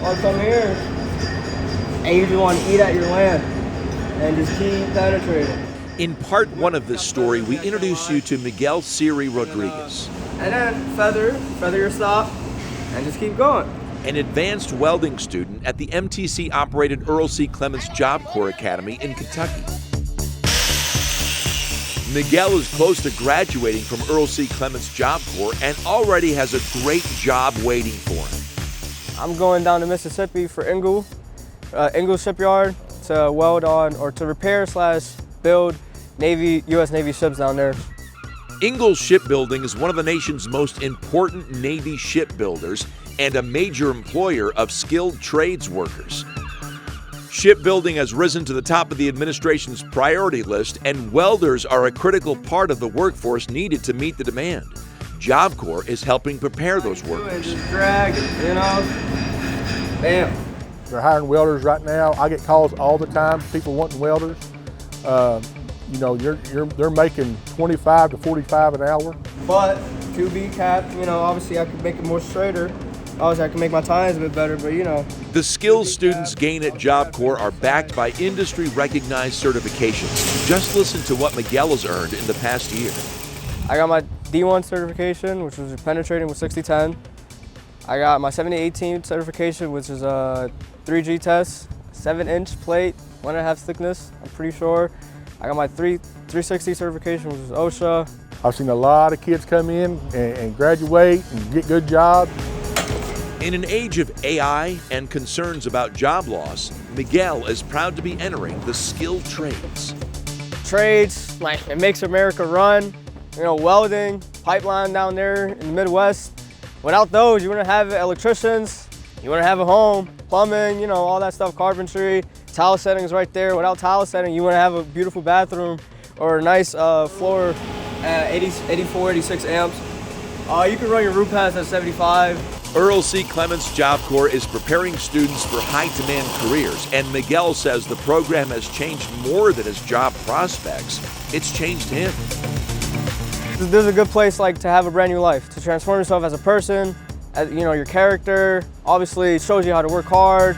I'll come here and you just want to eat at your land and just keep penetrating. In part one of this story, we introduce you to Miguel Siri-Rodriguez, And then feather your stop, and just keep going. an advanced welding student at the MTC-operated Earle C. Clements Job Corps Academy in Kentucky. Miguel is close to graduating from Earle C. Clements Job Corps and already has a great job waiting for him. I'm going down to Mississippi for Earle Shipyard to weld on or to repair / build U.S. Navy ships down there. Earle Shipbuilding is one of the nation's most important Navy shipbuilders and a major employer of skilled trades workers. Shipbuilding has risen to the top of the administration's priority list, and welders are a critical part of the workforce needed to meet the demand. Job Corps is helping prepare those workers. Just drag it, bam. They're hiring welders right now. I get calls all the time, people wanting welders. They're making 25 to 45 an hour. But to be capped, obviously I could make it more straighter. Obviously I can make my times a bit better, but The skills students gain at Job Corps are backed by industry-recognized certifications. Just listen to what Miguel has earned in the past year. I got my D1 certification, which was penetrating with 60-10. I got my 70-18 certification, which is a 3G test, 7-inch plate, 1.5 thickness, I'm pretty sure. I got my 360 certification, which is OSHA. I've seen a lot of kids come in and graduate and get good jobs. In an age of AI and concerns about job loss, Miguel is proud to be entering the skilled trades. Trades, like it makes America run. Welding, pipeline down there in the Midwest. Without those, you wouldn't have electricians, you wouldn't have a home, plumbing, all that stuff, carpentry. Tile settings right there. Without tile setting, you wouldn't have a beautiful bathroom or a nice floor at 84, 86 amps. You can run your roof pads at 75. Earle C. Clements Job Corps is preparing students for high-demand careers, and Miguel says the program has changed more than his job prospects. It's changed him. This is a good place to have a brand new life, to transform yourself as a person, as, your character. Obviously, it shows you how to work hard.